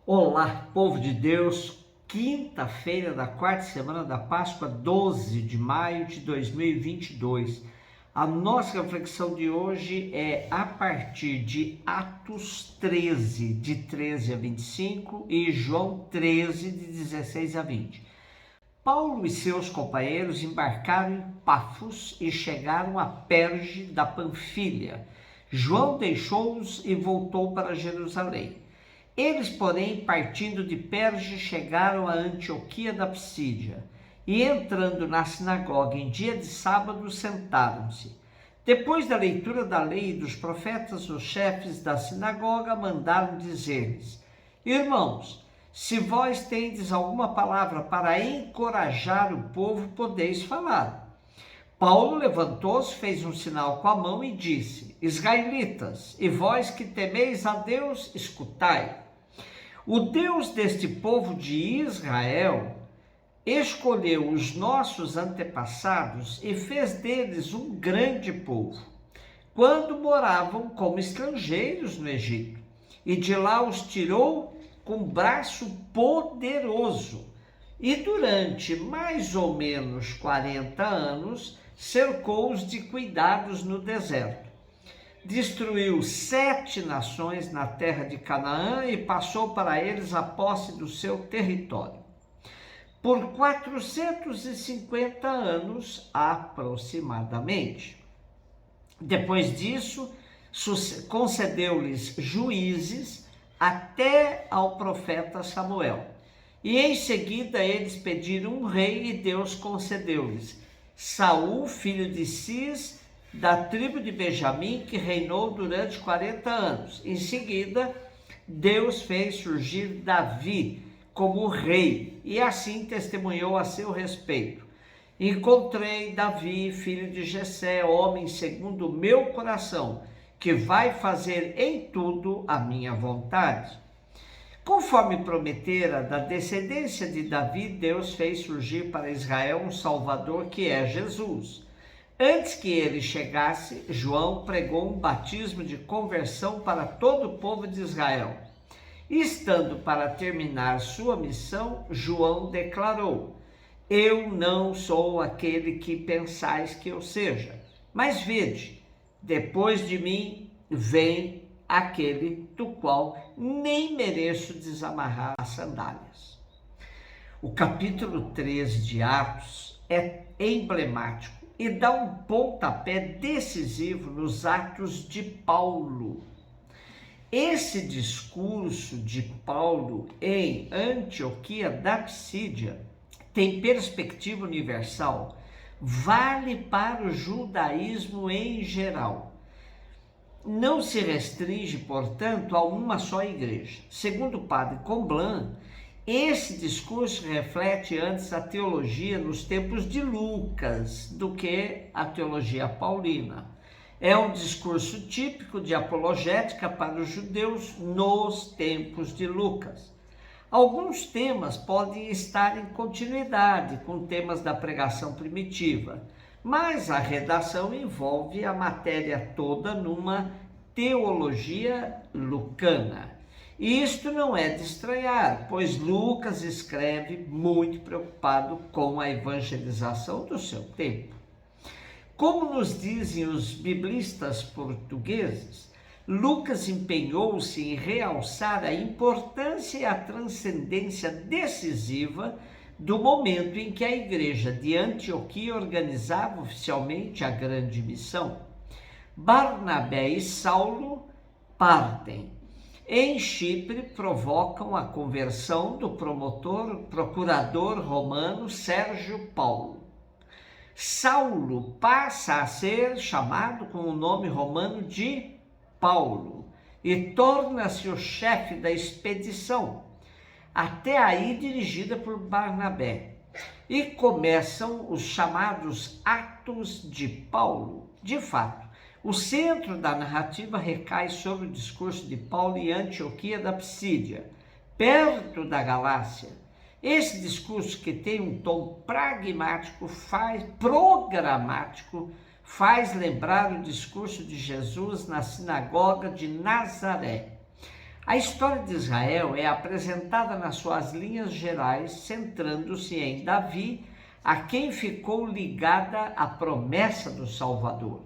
Olá, povo de Deus, quinta-feira da quarta semana da Páscoa, 12 de maio de 2022. A nossa reflexão de hoje é a partir de Atos 13, de 13 a 25 e João 13, de 16 a 20. Paulo e seus companheiros embarcaram em Pafos e chegaram a Perge da Panfilha. João deixou-os e voltou para Jerusalém. Eles, porém, partindo de Perge, chegaram a Antioquia da Psídia e, entrando na sinagoga em dia de sábado, sentaram-se. Depois da leitura da lei e dos profetas, os chefes da sinagoga mandaram dizer-lhes: Irmãos, se vós tendes alguma palavra para encorajar o povo, podeis falar. Paulo levantou-se, fez um sinal com a mão e disse: Israelitas, e vós que temeis a Deus, escutai. O Deus deste povo de Israel escolheu os nossos antepassados e fez deles um grande povo, quando moravam como estrangeiros no Egito, e de lá os tirou com braço poderoso, e durante mais ou menos 40 anos cercou-os de cuidados no deserto. Destruiu 7 nações na terra de Canaã e passou para eles a posse do seu território. Por 450 anos aproximadamente. Depois disso, concedeu-lhes juízes até ao profeta Samuel. E em seguida eles pediram um rei e Deus concedeu-lhes Saul, filho de Cis, da tribo de Benjamim, que reinou durante 40 anos. Em seguida, Deus fez surgir Davi como rei e assim testemunhou a seu respeito. Encontrei Davi, filho de Jessé, homem segundo o meu coração, que vai fazer em tudo a minha vontade. Conforme prometera, da descendência de Davi, Deus fez surgir para Israel um Salvador, que é Jesus. Antes que ele chegasse, João pregou um batismo de conversão para todo o povo de Israel. Estando para terminar sua missão, João declarou: Eu não sou aquele que pensais que eu seja, mas vede, depois de mim vem aquele do qual nem mereço desamarrar as sandálias. O capítulo 13 de Atos é emblemático e dá um pontapé decisivo nos atos de Paulo. Esse discurso de Paulo em Antioquia da Psídia tem perspectiva universal, vale para o judaísmo em geral. Não se restringe, portanto, a uma só igreja. Segundo o padre Comblan, esse discurso reflete antes a teologia nos tempos de Lucas do que a teologia paulina. É um discurso típico de apologética para os judeus nos tempos de Lucas. Alguns temas podem estar em continuidade com temas da pregação primitiva, mas a redação envolve a matéria toda numa teologia lucana. E isto não é de estranhar, pois Lucas escreve muito preocupado com a evangelização do seu tempo. Como nos dizem os biblistas portugueses, Lucas empenhou-se em realçar a importância e a transcendência decisiva do momento em que a igreja de Antioquia organizava oficialmente a grande missão. Barnabé e Saulo partem. Em Chipre, provocam a conversão do procurador romano Sérgio Paulo. Saulo passa a ser chamado com o nome romano de Paulo e torna-se o chefe da expedição, até aí dirigida por Barnabé. E começam os chamados Atos de Paulo. De fato, o centro da narrativa recai sobre o discurso de Paulo em Antioquia da Psídia, perto da Galácia. Esse discurso, que tem um tom programático, faz lembrar o discurso de Jesus na sinagoga de Nazaré. A história de Israel é apresentada nas suas linhas gerais, centrando-se em Davi, a quem ficou ligada a promessa do Salvador.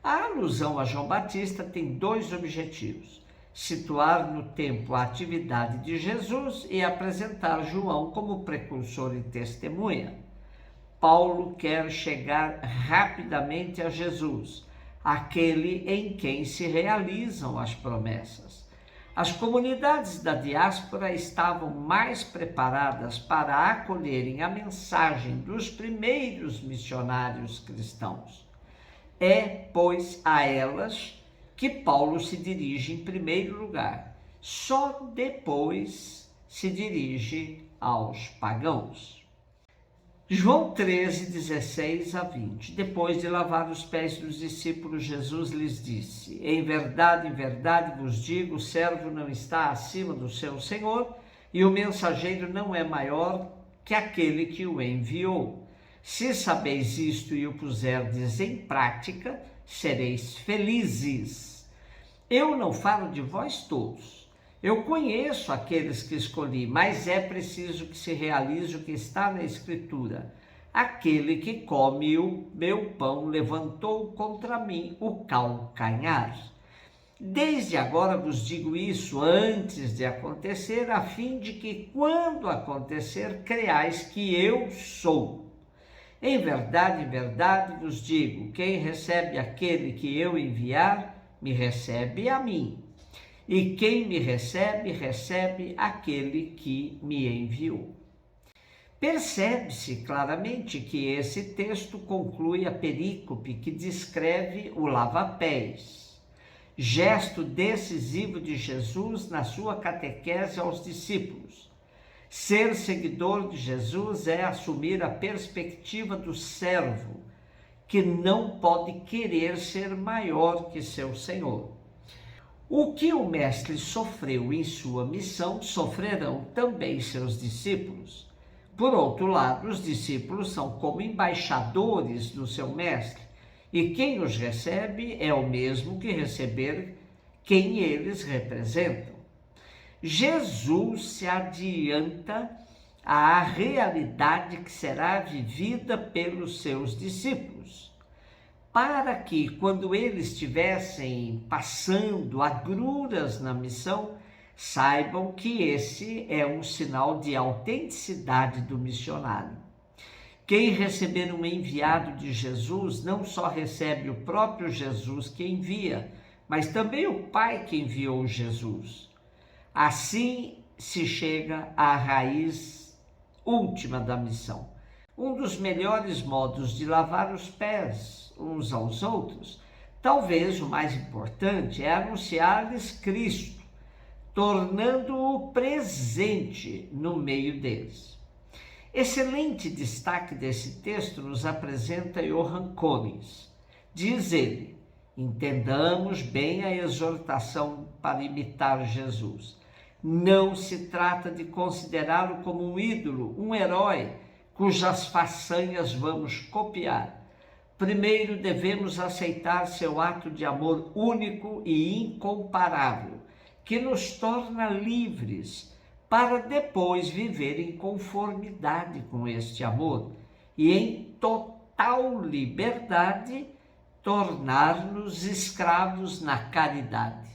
A alusão a João Batista tem dois objetivos: situar no tempo a atividade de Jesus e apresentar João como precursor e testemunha. Paulo quer chegar rapidamente a Jesus, aquele em quem se realizam as promessas. As comunidades da diáspora estavam mais preparadas para acolherem a mensagem dos primeiros missionários cristãos. É, pois, a elas que Paulo se dirige em primeiro lugar. Só depois se dirige aos pagãos. João 13, 16 a 20. Depois de lavar os pés dos discípulos, Jesus lhes disse: em verdade vos digo, o servo não está acima do seu senhor, e o mensageiro não é maior que aquele que o enviou. Se sabeis isto e o puserdes em prática, sereis felizes. Eu não falo de vós todos. Eu conheço aqueles que escolhi, mas é preciso que se realize o que está na Escritura. Aquele que come o meu pão levantou contra mim o calcanhar. Desde agora vos digo isso antes de acontecer, a fim de que, quando acontecer, creais que eu sou. Em verdade vos digo, quem recebe aquele que eu enviar, me recebe a mim. E quem me recebe, recebe aquele que me enviou. Percebe-se claramente que esse texto conclui a perícope que descreve o lava-pés, gesto decisivo de Jesus na sua catequese aos discípulos. Ser seguidor de Jesus é assumir a perspectiva do servo, que não pode querer ser maior que seu Senhor. O que o Mestre sofreu em sua missão, sofrerão também seus discípulos. Por outro lado, os discípulos são como embaixadores do seu Mestre, e quem os recebe é o mesmo que receber quem eles representam. Jesus se adianta à realidade que será vivida pelos seus discípulos, para que, quando eles estivessem passando agruras na missão, saibam que esse é um sinal de autenticidade do missionário. Quem receber um enviado de Jesus não só recebe o próprio Jesus que envia, mas também o Pai que enviou Jesus. Assim se chega à raiz última da missão. Um dos melhores modos de lavar os pés uns aos outros, talvez o mais importante, é anunciar-lhes Cristo, tornando-o presente no meio deles. Excelente destaque desse texto nos apresenta Johann Königs. Diz ele: entendamos bem a exortação para imitar Jesus. Não se trata de considerá-lo como um ídolo, um herói, cujas façanhas vamos copiar. Primeiro devemos aceitar seu ato de amor único e incomparável, que nos torna livres, para depois viver em conformidade com este amor e em total liberdade tornar-nos escravos na caridade.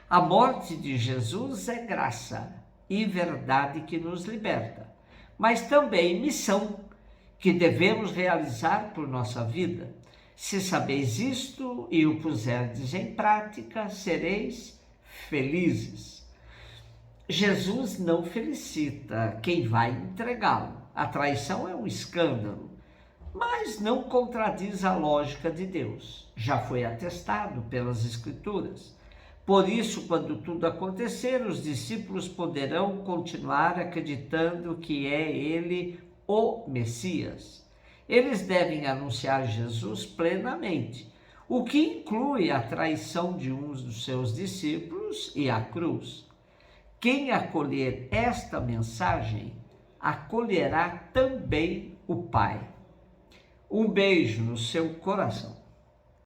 A morte de Jesus é graça e verdade que nos liberta, mas também missão que devemos realizar por nossa vida. Se sabeis isto e o puserdes em prática, sereis felizes. Jesus não felicita quem vai entregá-lo. A traição é um escândalo, mas não contradiz a lógica de Deus. Já foi atestado pelas Escrituras. Por isso, quando tudo acontecer, os discípulos poderão continuar acreditando que é ele o Messias. Eles devem anunciar Jesus plenamente, o que inclui a traição de uns dos seus discípulos e a cruz. Quem acolher esta mensagem, acolherá também o Pai. Um beijo no seu coração.